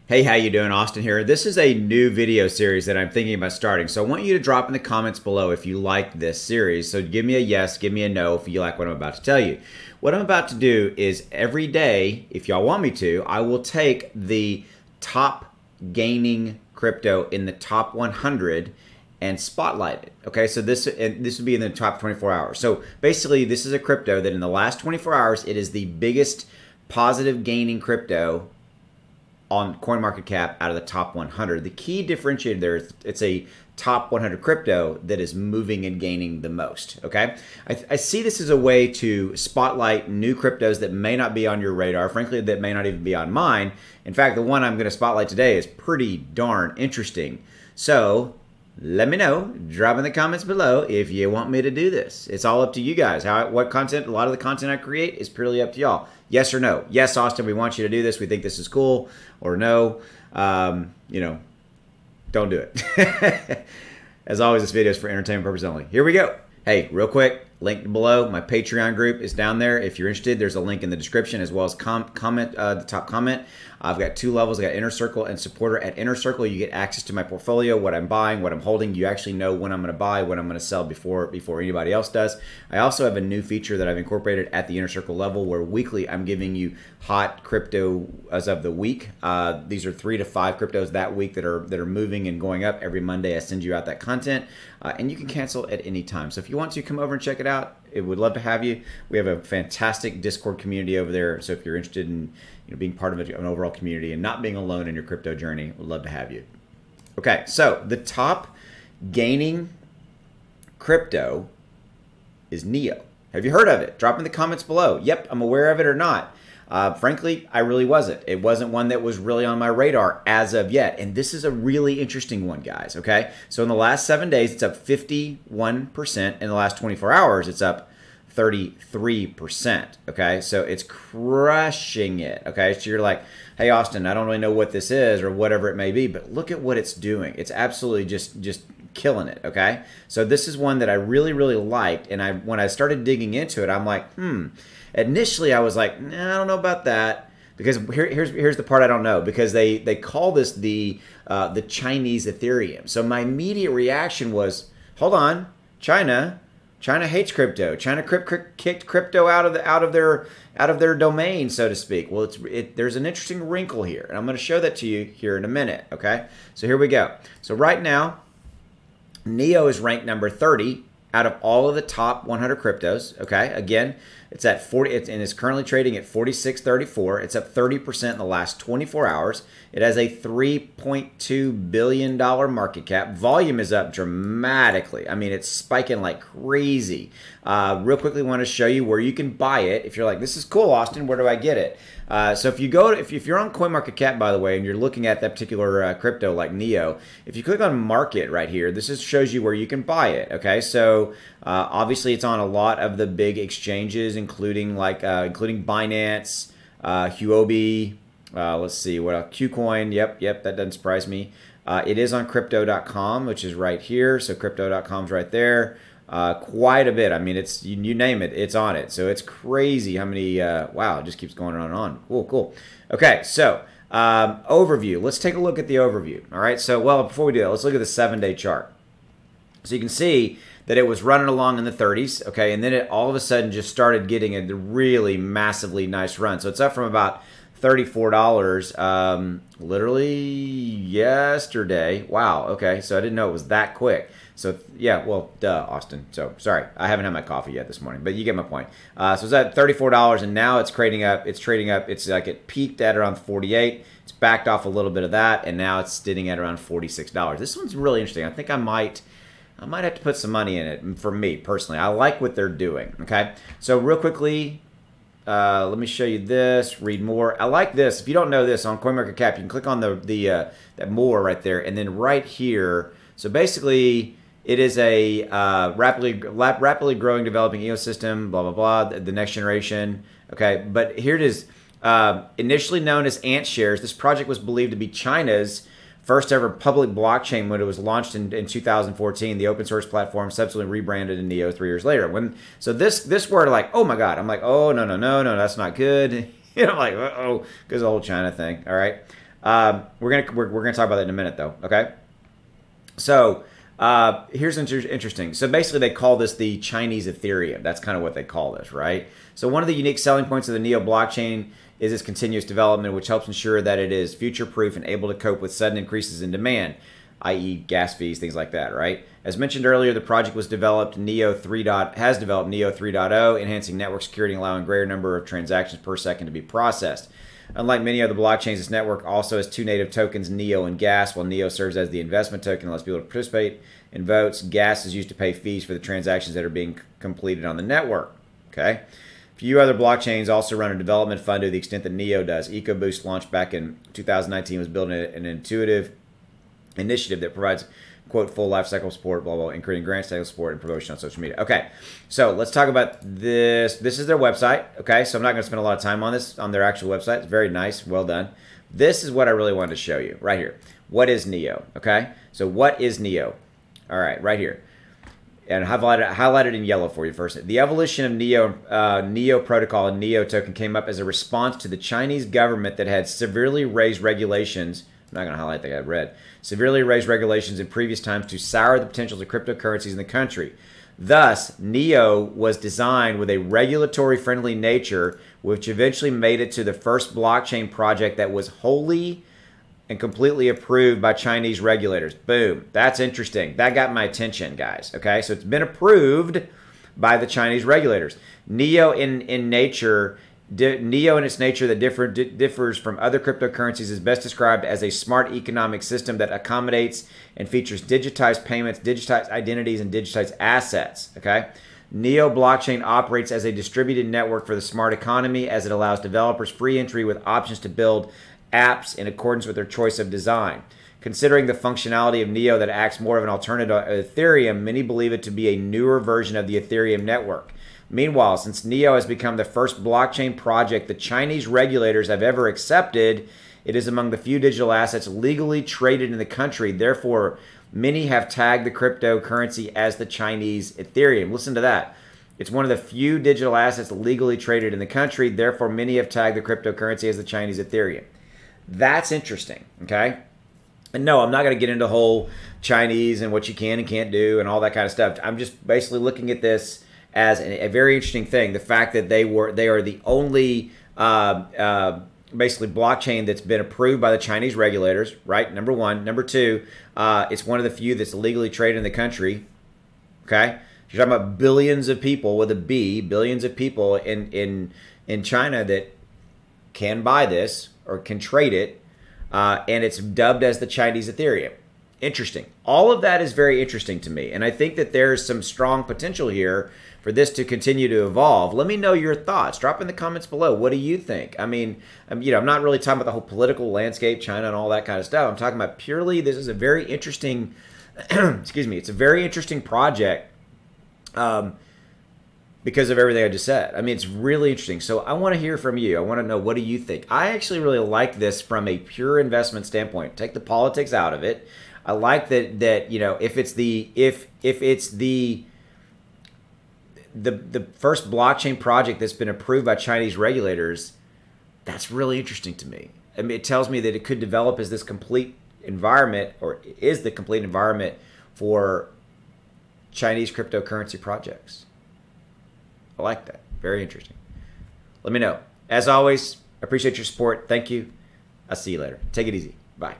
Hey, how you doing? Austin here. This is a new video series that I'm thinking about starting. So I want you to drop in the comments below if you like this series. So give me a yes, give me a no if you like what I'm about to tell you. What I'm about to do is every day, if y'all want me to, I will take the top gaining crypto in the top 100 and spotlight it. Okay, so this would be in the top 24 hours. So basically, this is a crypto that in the last 24 hours, it is the biggest positive gaining crypto on CoinMarketCap out of the top 100. The key differentiator there is it's a top 100 crypto that is moving and gaining the most, okay? I see this as a way to spotlight new cryptos that may not be on your radar, frankly, that may not even be on mine. In fact, the one I'm gonna spotlight today is pretty darn interesting. So let me know, drop in the comments below if you want me to do this. It's all up to you guys. What content, a lot of the content I create is purely up to y'all. Yes or no? Yes, Austin, we want you to do this. We think this is cool. Or no, you know, don't do it. As always, this video is for entertainment purposes only. Here we go. Hey, real quick, link below. My Patreon group is down there. If you're interested, there's a link in the description as well as the top comment. I've got two levels. I got Inner Circle and Supporter. At Inner Circle, you get access to my portfolio, what I'm buying, what I'm holding. You actually know when I'm going to buy, when I'm going to sell before anybody else does. I also have a new feature that I've incorporated at the Inner Circle level where weekly I'm giving you hot crypto as of the week. These are 3 to 5 cryptos that week that are moving and going up. Every Monday, I send you out that content, and you can cancel at any time. So if you want to, come over and check it out. It would love to have you. We have a fantastic Discord community over there. So if you're interested in being part of an overall community and not being alone in your crypto journey, we'd love to have you. Okay, so the top gaining crypto is NEO. Have you heard of it? Drop in the comments below. Yep, I'm aware of it or not. Frankly, I really wasn't. It wasn't one that was really on my radar as of yet. And this is a really interesting one, guys, okay? So in the last 7 days, it's up 51%. In the last 24 hours, it's up 33%, okay? So it's crushing it, okay? So you're like, hey, Austin, I don't really know what this is or whatever it may be, but look at what it's doing. It's absolutely just killing it, okay? So this is one that I really, really liked, and when I started digging into it, I'm like, Initially, I was like, nah, I don't know about that, because here's the part I don't know, because they call this the Chinese Ethereum. So my immediate reaction was, hold on, China hates crypto. China kicked crypto out of their domain, so to speak. Well, there's an interesting wrinkle here, and I'm going to show that to you here in a minute. Okay, so here we go. So right now, NEO is ranked number 30 out of all of the top 100 cryptos. Okay, again, it's at 40, and it's currently trading at 46.34. It's up 30% in the last 24 hours. It has a $3.2 billion market cap. Volume is up dramatically. I mean, it's spiking like crazy. Real quickly, want to show you where you can buy it. If you're like, this is cool, Austin, where do I get it? So if you're on CoinMarketCap, by the way, and you're looking at that particular crypto like NEO, if you click on Market right here, this shows you where you can buy it. Okay, so obviously it's on a lot of the big exchanges, including Binance, Huobi. Let's see what else. KuCoin. Yep, that doesn't surprise me. It is on Crypto.com, which is right here. So Crypto.com's right there. Quite a bit. I mean, it's you name it, it's on it. So it's crazy how many. Wow, it just keeps going on and on. Cool. Okay, so overview. Let's take a look at the overview. All right. So before we do that, let's look at the 7-day chart. So you can see that it was running along in the 30s. Okay, and then it all of a sudden just started getting a really massively nice run. So it's up from about $34 literally yesterday. Wow, okay, so I didn't know it was that quick. So yeah, well, duh, Austin. So sorry, I haven't had my coffee yet this morning, but you get my point. So it's at $34, and now it's trading up. It's like it peaked at around 48. It's backed off a little bit of that, and now it's sitting at around $46. This one's really interesting. I think I might have to put some money in it for me personally. I like what they're doing. Okay, so real quickly, let me show you this. Read more. I like this. If you don't know this, on CoinMarketCap, you can click on that more right there, and then right here. So basically, it is a rapidly growing, developing ecosystem. Blah blah blah. The next generation. Okay, but here it is. Initially known as Ant Shares, this project was believed to be China's first ever public blockchain when it was launched in 2014. The open source platform subsequently rebranded in NEO 3 years later. So this word, like, oh my God, I'm like, oh no, that's not good. I'm like, uh-oh, because the whole China thing. All right. We're gonna talk about that in a minute, though. Okay. So here's interesting. So basically, they call this the Chinese Ethereum. That's kind of what they call this, right? So one of the unique selling points of the Neo blockchain is its continuous development, which helps ensure that it is future-proof and able to cope with sudden increases in demand, i.e., gas fees, things like that, right? As mentioned earlier, the project has developed Neo 3.0, enhancing network security and allowing a greater number of transactions per second to be processed. Unlike many other blockchains, this network also has two native tokens, Neo and Gas. While Neo serves as the investment token and allows people to participate in votes, Gas is used to pay fees for the transactions that are being completed on the network. Okay. Few other blockchains also run a development fund to the extent that Neo does. EcoBoost, launched back in 2019, was building an intuitive initiative that provides, quote, full life cycle support, blah, blah, including grant cycle support and promotion on social media. Okay, so let's talk about this. This is their website, okay? So I'm not going to spend a lot of time on this, on their actual website. It's very nice, well done. This is what I really wanted to show you right here. What is Neo, okay? So what is Neo? All right, right here. And highlighted in yellow for you first. The evolution of Neo protocol and Neo token came up as a response to the Chinese government that had severely raised regulations. I'm not going to highlight that I had red. Severely raised regulations in previous times to sour the potentials of cryptocurrencies in the country. Thus, Neo was designed with a regulatory-friendly nature, which eventually made it to the first blockchain project that was wholly and completely approved by Chinese regulators. Boom. That's interesting. That got my attention, guys. Okay, so it's been approved by the Chinese regulators. Neo in nature, Neo in its nature that differs from other cryptocurrencies is best described as a smart economic system that accommodates and features digitized payments, digitized identities, and digitized assets. Okay. Neo blockchain operates as a distributed network for the smart economy, as it allows developers free entry with options to build apps in accordance with their choice of design. Considering the functionality of Neo that acts more of an alternative to Ethereum, many believe it to be a newer version of the Ethereum network. Meanwhile, since Neo has become the first blockchain project the Chinese regulators have ever accepted, it is among the few digital assets legally traded in the country. Therefore, many have tagged the cryptocurrency as the Chinese Ethereum. Listen to that. It's one of the few digital assets legally traded in the country. Therefore, many have tagged the cryptocurrency as the Chinese Ethereum. That's interesting, okay? And no, I'm not going to get into the whole Chinese and what you can and can't do and all that kind of stuff. I'm just basically looking at this as a very interesting thing. The fact that they are the only basically blockchain that's been approved by the Chinese regulators, right? Number one. Number two, it's one of the few that's legally traded in the country, okay? You're talking about billions of people with a B, billions of people in China that can buy this or can trade it, and it's dubbed as the Chinese Ethereum. Interesting. All of that is very interesting to me, and I think that there's some strong potential here for this to continue to evolve. Let me know your thoughts. Drop in the comments below. What do you think? I mean, I'm not really talking about the whole political landscape, China, and all that kind of stuff. I'm talking about purely this is a very interesting, excuse me, it's a very interesting project because of everything I just said. I mean, it's really interesting. So I want to hear from you. I want to know, what do you think? I actually really like this from a pure investment standpoint. Take the politics out of it. I like that if it's the first blockchain project that's been approved by Chinese regulators, that's really interesting to me. I mean, it tells me that it could develop as this complete environment, or is the complete environment for Chinese cryptocurrency projects. I like that. Very interesting. Let me know. As always, I appreciate your support. Thank you. I'll see you later. Take it easy. Bye.